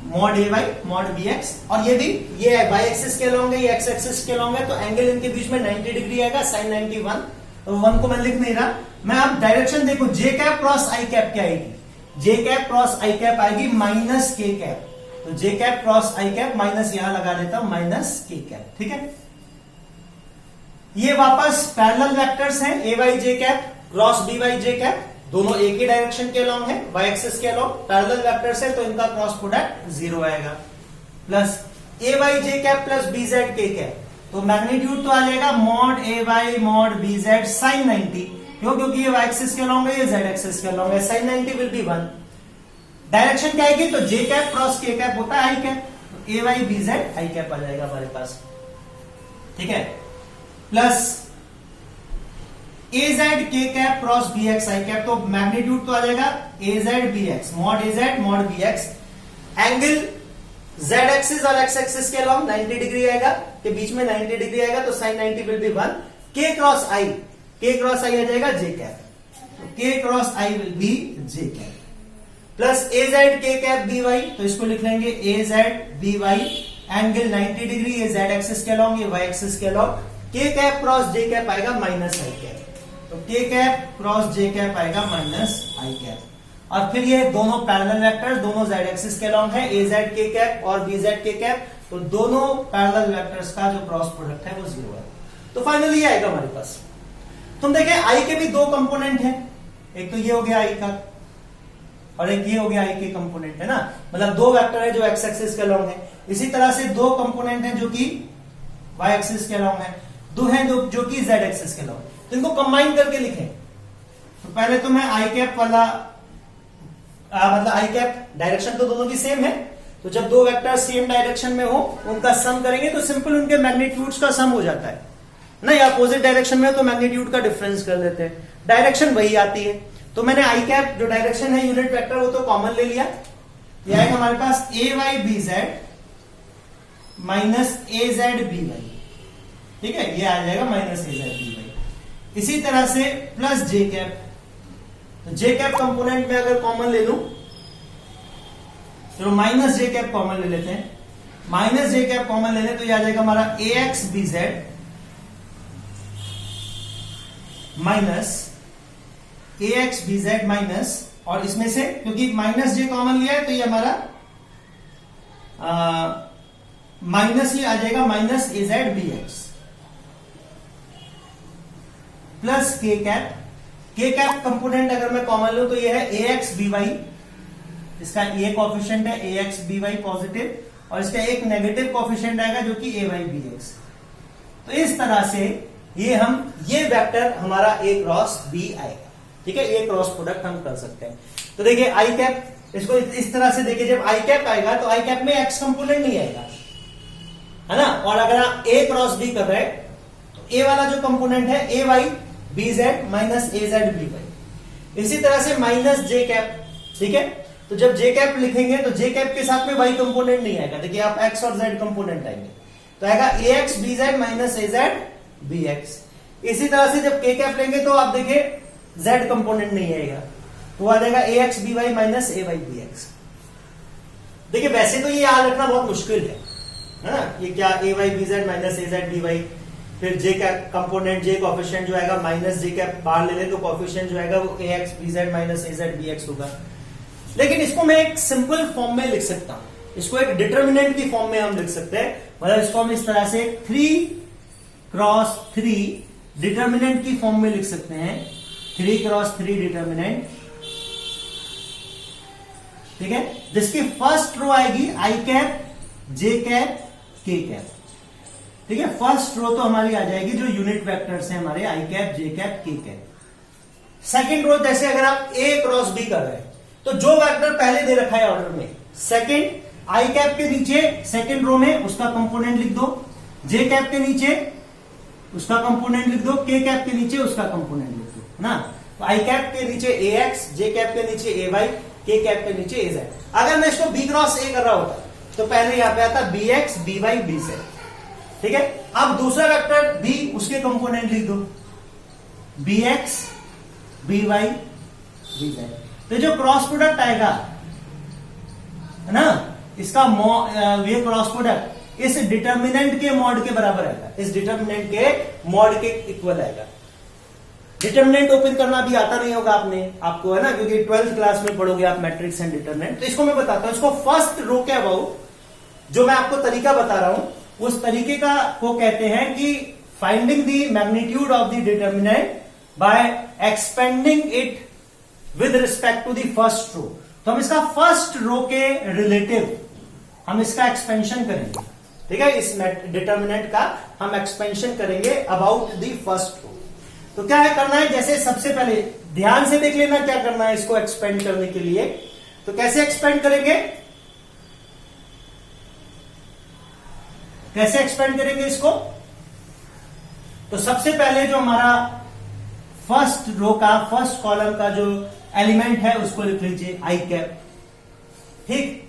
mod A Y mod B X, और ये भी ये वाई एक्सिस के अलोंग है, ये एक्स एक्सिस के अलोंग है, तो एंगल इनके बीच में 90 डिग्री आएगा, साइन 91, तो 1 को मैं लिख नहीं रहा। मैं अब डायरेक्शन देखो, जे कैप क्रॉस आई कैप क्या आएगी, जे कैप क्रॉस आई कैप आएगी माइनस के कैप, तो जे कैप क्रॉस आई कैप माइनस यहां लगा देता हूं माइनस के कैप। ठीक है, ये वापस पैरेलल वेक्टर्स हैं, A Y J cap cross B Y J cap, दोनों एक ही डायरेक्शन के अलोंग है, वाई एक्सिस के अलोंग, पैरेलल वेक्टर्स है, तो इनका क्रॉस प्रोडक्ट 0 आएगा, plus A Y J cap plus B Z K cap, तो मैग्नीट्यूड तो आ जाएगा mod A Y mod B Z sine 90, क्यों? क्योंकि ये वाई एक्सिस के अलोंग है, ये जेड एक्सिस के अलोंग है, साइन 90 विल बी 1। डायरेक्शन क्या आएगी, तो J cap cross K cap होता है आई कैप, तो A Y B Z I cap आ जाएगा हमारे पास। ठीक है, plus A Z K cap cross B X I cap, तो मैग्नीट्यूड तो आ जाएगा A Z B X mod A Z mod B X, angle Z axis और एक्स एक्सिस के अलोंग 90 डिग्री आएगा, के बीच में 90 डिग्री आएगा, तो साइन 90 विल बी 1, के क्रॉस आई आ जाएगा जे कैप, तो K cross I will be J cap, plus A Z K cap B Y, तो इसको लिख लेंगे A Z B Y, angle 90 degree, ये जेड एक्सिस के अलोंग, ये वाई एक्सिस के along, K cap cross J cap आएगा minus I cap, तो K cap cross J cap आएगा माइनस आई कैप, और फिर ये दोनों पैरेलल वेक्टर्स दोनों जेड एक्सिस के अलोंग है, ए जेड के कैप और बी जेड के कैप, तो दोनों पैरेलल वेक्टर्स का जो क्रॉस प्रोडक्ट है वो 0 है। तो फाइनली ये आएगा हमारे पास। तुम देखें आई के भी 2 कंपोनेंट हैं, एक तो ये हो गया आई का, और एक ये हो गया आई के कंपोनेंट है ना, मतलब 2 वेक्टर है जो एक्स एक्सिस के अलोंग है, इसी तरह से 2 कंपोनेंट है जो कि वाई एक्सिस के अलोंग है, 2 हैं जो कि जेड एक्सिस के अलोंग, तो इनको कंबाइन करके लिखें। तो पहले तो मैं आई कैप वाला मतलब आई कैप डायरेक्शन तो दोनों की सेम है, तो जब 2 वेक्टर सेम डायरेक्शन में हो उनका सम करेंगे तो सिंपल उनके मैग्नीट्यूड्स का सम हो जाता है ना, या अपोजिट डायरेक्शन में हो तो मैग्नीट्यूड का डिफरेंस कर देते हैं, डायरेक्शन वही आती है। तो मैंने आई कैप जो डायरेक्शन है यूनिट वेक्टर वो तो कॉमन ले लिया, ये आएगा हमारे पास ए Y B Z minus A Z B Y, ठीक है, ये आ जाएगा minus A Z B Y. इसी तरह से प्लस जे कैप, तो जे कैप कंपोनेंट में अगर कॉमन ले लूं, चलो माइनस जे कैप कॉमन ले लेते हैं, माइनस जे कैप कॉमन ले लें तो ये आ जाएगा हमारा ए एक्स बी जेड माइनस ए एक्स बी जेड माइनस, और इसमें से क्योंकि माइनस जे कॉमन लिया है तो ये हमारा माइनस ये आ जाएगा minus A Z B X plus K cap. K cap component अगर मैं कॉमन लूं तो ये है ए एक्स बी वाई, इसका ये कोएफिशिएंट है ए एक्स बी वाई पॉजिटिव, और इसका एक नेगेटिव कोएफिशिएंट आएगा जो कि ए वाई बी एक्स। तो इस तरह से ये वेक्टर हमारा ए क्रॉस बी आएगा। ठीक है, ये क्रॉस प्रोडक्ट हम कर सकते हैं। तो देखिए आई कैप, इसको इस तरह से देखिए, जब आई कैप आएगा तो आई कैप में एक्स कंपोनेंट नहीं आएगा, है ना। और अगर आप ए क्रॉस बी कर रहे हैं तो ए वाला जो कंपोनेंट है ए Y B Z minus A Z B Y. इसी तरह से माइनस जे कैप, ठीक है। तो जब जे कैप लिखेंगे तो जे कैप के साथ में वाई कंपोनेंट नहीं आएगा, देखिए आप एक्स और जेड कंपोनेंट आएंगे, तो आएगा ए X B Z minus A Z B x. इसी तरह से जब के कैप लेंगे तो आप देखिए जेड कंपोनेंट नहीं आएगा, तो आ जाएगा ए X B Y minus A Y B x. देखिए वैसे तो ये याद रखना बहुत मुश्किल है ना, ये क्या ए Y B Z minus A Z B Y, फिर जे कैप कंपोनेंट जे कोएफिशिएंट जो आएगा माइनस जे कैप बाहर ले ले तो कोएफिशिएंट जो आएगा वो ए X B Z minus A Z B x होगा। लेकिन इसको मैं एक सिंपल फॉर्म में लिख सकता हूं, इसको एक डिटर्मिनेंट की फॉर्म में हम लिख सकते हैं। मतलब इसको हम इस तरह से 3 क्रॉस 3 डिटर्मिनेंट की फॉर्म में लिख सकते हैं, 3 क्रॉस 3 डिटर्मिनेंट, ठीक है, जिसकी फर्स्ट रो आएगी आई cap J cap K cap. ठीक है, फर्स्ट रो तो हमारी आ जाएगी जो यूनिट वेक्टर्स हैं हमारे आई cap J cap K cap. Second row जैसे अगर आप ए क्रॉस बी कर रहे हैं तो जो वेक्टर पहले दे रखा है ऑर्डर में, सेकेंड आई कैप के नीचे सेकेंड रो में उसका कंपोनेंट लिख दो, जे कैप के नीचे उसका कंपोनेंट लिख दो, के कैप के नीचे उसका कंपोनेंट लिख दो, है ना। तो आई कैप के नीचे ए एक्स, जे कैप के नीचे ए वाई, के कैप के नीचे ए जेड। अगर मैं इसको बी क्रॉस ए कर रहा होता तो पहले यहां पे आता B X B Y B Z, ठीक है। अब दूसरा वेक्टर बी, उसके कंपोनेंट लिख दो, B X B Y B Z. तो जो क्रॉस प्रोडक्ट आएगा, है ना, इसका ये क्रॉस प्रोडक्ट इस डिटर्मिनेंट के मॉड के बराबर आएगा, इस डिटर्मिनेंट के मॉड के इक्वल आएगा। डिटर्मिनेंट ओपन करना भी आता नहीं होगा आपको, है ना, क्योंकि 12th क्लास में पढ़ोगे आप मैट्रिक्स एंड डिटर्मिनेंट। तो इसको मैं बताता हूं, इसको फर्स्ट रो के अबाउट जो मैं आपको तरीका बता रहा हूं उस तरीके को कहते हैं कि finding the magnitude of the determinant by expanding it with respect to the first row. तो हम इसका फर्स्ट रो के रिलेटिव हम इसका एक्सपेंशन करेंगे, ठीक है, इस डिटर्मिनेंट का हम एक्सपेंशन करेंगे अबाउट द फर्स्ट रो। तो क्या है करना है, जैसे सबसे पहले ध्यान से देख लेना क्या करना है इसको एक्सपेंड करने के लिए। तो कैसे एक्सपेंड करेंगे, कैसे एक्सपेंड करेंगे इसको। तो सबसे पहले जो हमारा फर्स्ट रो का फर्स्ट कॉलम का जो एलिमेंट है उसको लिख लीजिए आई कैप, ठीक।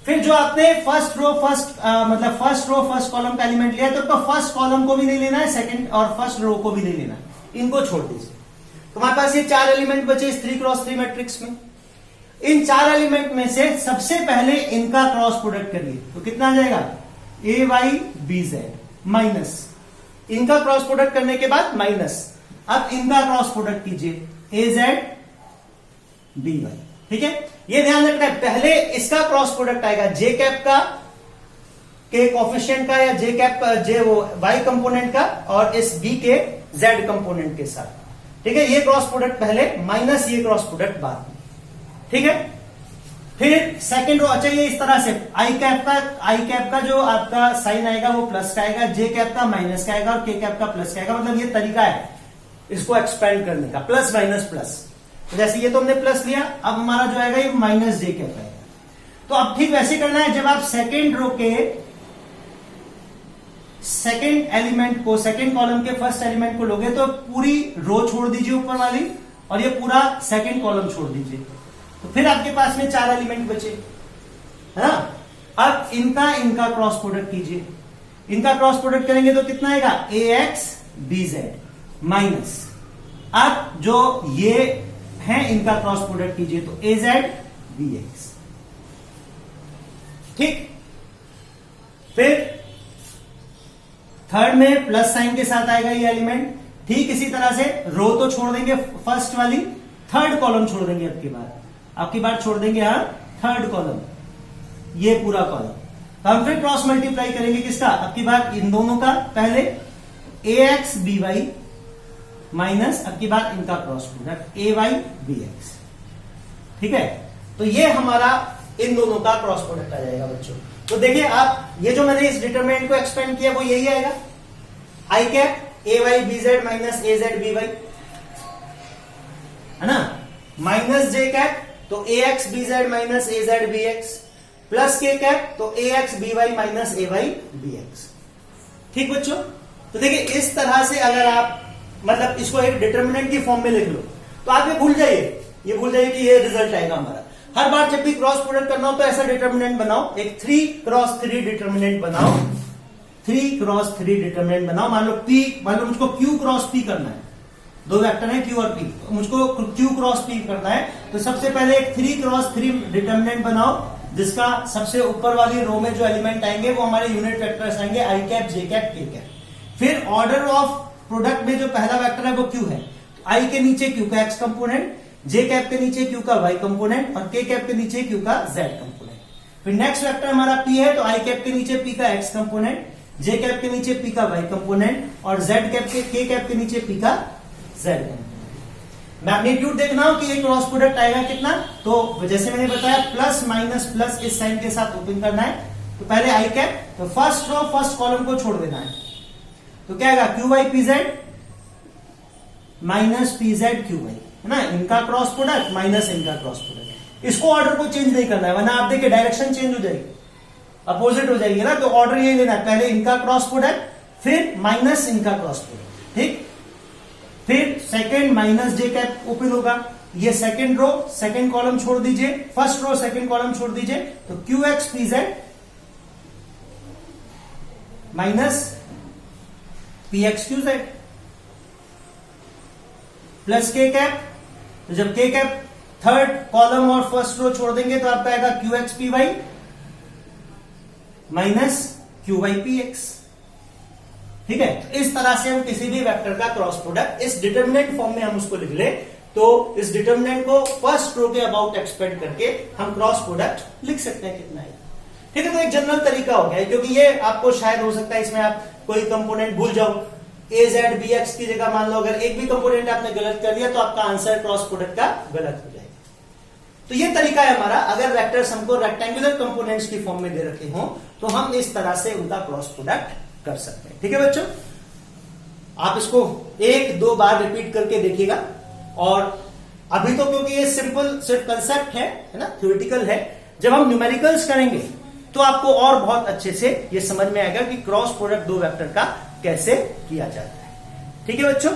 फिर जो आपने फर्स्ट रो फर्स्ट कॉलम का एलिमेंट लिया तो फर्स्ट कॉलम को भी नहीं लेना है, सेकंड और फर्स्ट रो को भी नहीं लेना, इनको छोड़ दीजिए। तो हमारे पास ये 4 एलिमेंट बचे इस 3 क्रॉस 3 मैट्रिक्स में। इन 4 एलिमेंट में से सबसे पहले इनका क्रॉस प्रोडक्ट करिए, तो कितना आ जाएगा, ए वाई बी जेड माइनस, इनका क्रॉस प्रोडक्ट करने के बाद माइनस, अब इनका क्रॉस प्रोडक्ट कीजिए, ए जेड बी वाई, ठीक है। ये ध्यान रखना है, पहले इसका क्रॉस प्रोडक्ट आएगा जे कैप का के कोएफिशिएंट का या जे कैप जे वो वाई कंपोनेंट का और इस बी के जेड कंपोनेंट के साथ, ठीक है। ये क्रॉस प्रोडक्ट पहले माइनस ये क्रॉस प्रोडक्ट बाद में, ठीक है। फिर सेकंड रो, अच्छा ये इस तरह से आई कैप का जो आपका साइन आएगा वो प्लस का आएगा, जे कैप का माइनस का आएगा और के कैप का प्लस का आएगा। मतलब ये तरीका है इसको एक्सपेंड करने का, प्लस माइनस प्लस। तो जैसे ये तो हमने प्लस लिया, अब हमारा जो आएगा ये माइनस जे कैप आएगा। तो अब ठीक वैसे करना है, जब आप सेकेंड रो के सेकेंड एलिमेंट को, सेकेंड कॉलम के फर्स्ट एलिमेंट को लोगे तो पूरी रो छोड़ दीजिए ऊपर वाली और ये पूरा सेकेंड कॉलम छोड़ दीजिए। तो फिर आपके पास में 4 एलिमेंट बचे, है ना। अब इनका क्रॉस प्रोडक्ट कीजिए, इनका क्रॉस प्रोडक्ट करेंगे तो कितना आएगा, ए एक्स बी जेड माइनस, अब जो ये है इनका क्रॉस प्रोडक्ट कीजिए तो ए जेड बी एक्स, ठीक। फिर थर्ड में प्लस साइन के साथ आएगा ये एलिमेंट, ठीक इसी तरह से रो तो छोड़ देंगे फर्स्ट वाली, थर्ड कॉलम छोड़ देंगे, आपकी बार छोड़ देंगे यहां थर्ड कॉलम, ये पूरा कॉलम, तो हम फिर क्रॉस मल्टीप्लाई करेंगे किसका, अब की बार इन दोनों का, पहले ax by माइनस अब की बार इनका क्रॉस प्रोडक्ट ay bx। ठीक है, तो ये हमारा इन दोनों का क्रॉस प्रोडक्ट आ जाएगा बच्चों। तो देखिए आप, ये जो मैंने इस डिटरमिनेंट को एक्सपेंड किया वो यही आएगा, I cap A Y B Z minus A Z B Y, है ना, माइनस जे कैप तो A X B Z minus A Z B X, plus K cap तो A X B Y minus A Y B X. ठीक बच्चों, तो देखिए इस तरह से अगर आप मतलब इसको एक डिटरमिनेंट की फॉर्म में लिख लो तो आप ये भूल जाइए कि ये रिजल्ट आएगा हमारा। हर बार जब भी क्रॉस प्रोडक्ट करना हो तो ऐसा डिटरमिनेंट बनाओ, एक 3x3 डिटरमिनेंट बनाओ, 3x3 डिटरमिनेंट बनाओ। मान लो मुझको q क्रॉस p करना है, दो वेक्टर है q और p, तो मुझको q क्रॉस p करना है, तो सबसे पहले एक 3x3 डिटरमिनेंट बनाओ जिसका सबसे ऊपर वाली रो में जो एलिमेंट आएंगे वो हमारे यूनिट वेक्टर्स आएंगे, आई cap J cap K cap. फिर ऑर्डर ऑफ प्रोडक्ट में जो पहला वेक्टर है वो q है, तो आई के नीचे q का x कंपोनेंट, जे कैप के नीचे q का y कंपोनेंट और के कैप के नीचे q का z कंपोनेंट। फिर नेक्स्ट वेक्टर हमारा p है, तो आई कैप के नीचे p का x कंपोनेंट, जे कैप के नीचे p का y कंपोनेंट और z कैप के कैप के नीचे p का z कंपोनेंट। मैग्नीट्यूड देखना हो कि ये क्रॉस प्रोडक्ट आएगा कितना, तो जैसे मैंने बताया प्लस माइनस प्लस इस साइन के साथ ओपन करना है। तो पहले आई कैप, तो फर्स्ट रो फर्स्ट कॉलम को छोड़ देना है, तो क्या आएगा Q Y P Z minus P Z Q Y, है ना, इनका क्रॉस प्रोडक्ट माइनस इनका क्रॉस प्रोडक्ट। इसको ऑर्डर को चेंज नहीं करना है, वरना आप देखिए डायरेक्शन चेंज हो जाएगी, अपोजिट हो जाएगी ना, तो ऑर्डर यही लेना है, पहले इनका क्रॉस प्रोडक्ट फिर माइनस इनका क्रॉस प्रोडक्ट। ठीक, फिर second minus J cap open होगा, ये सेकंड रो सेकंड कॉलम छोड़ दीजिए, फर्स्ट रो सेकंड कॉलम छोड़ दीजिए, तो Q X P Z minus P X Q Z plus K cap, तो जब के कैप थर्ड कॉलम और फर्स्ट रो छोड़ देंगे तो आपका आएगा Q X P Y minus Q Y P X. ठीक है, तो इस तरह से हम किसी भी वेक्टर का क्रॉस प्रोडक्ट इस डिटरमिनेंट फॉर्म में हम उसको लिख ले, तो इस डिटरमिनेंट को फर्स्ट रो के अबाउट एक्सपेंड करके हम क्रॉस प्रोडक्ट लिख सकते हैं कितना है। ठीक है, तो एक जनरल तरीका हो गया, क्योंकि ये आपको शायद हो सकता है इसमें आप कोई कंपोनेंट भूल जाओ, ए जेड बी एक्स की जगह मान लो अगर एक भी कंपोनेंट आपने गलत कर दिया तो आपका आंसर क्रॉस प्रोडक्ट का गलत हो जाएगा। तो ये तरीका है हमारा, अगर वेक्टर्स हमको रेक्टेंगुलर कंपोनेंट्स की फॉर्म में दे रखे हो तो हम इस तरह से उनका क्रॉस प्रोडक्ट कर सकते हैं। ठीक है बच्चों, आप इसको एक दो बार रिपीट करके देखिएगा, और अभी तो क्योंकि ये सिंपल सिर्फ कंसेप्ट है ना, थ्योरेटिकल है, जब हम न्यूमेरिकल्स करेंगे तो आपको और बहुत अच्छे से ये समझ में आएगा कि क्रॉस प्रोडक्ट दो वेक्टर का कैसे किया जाता है। ठीक है बच्चों।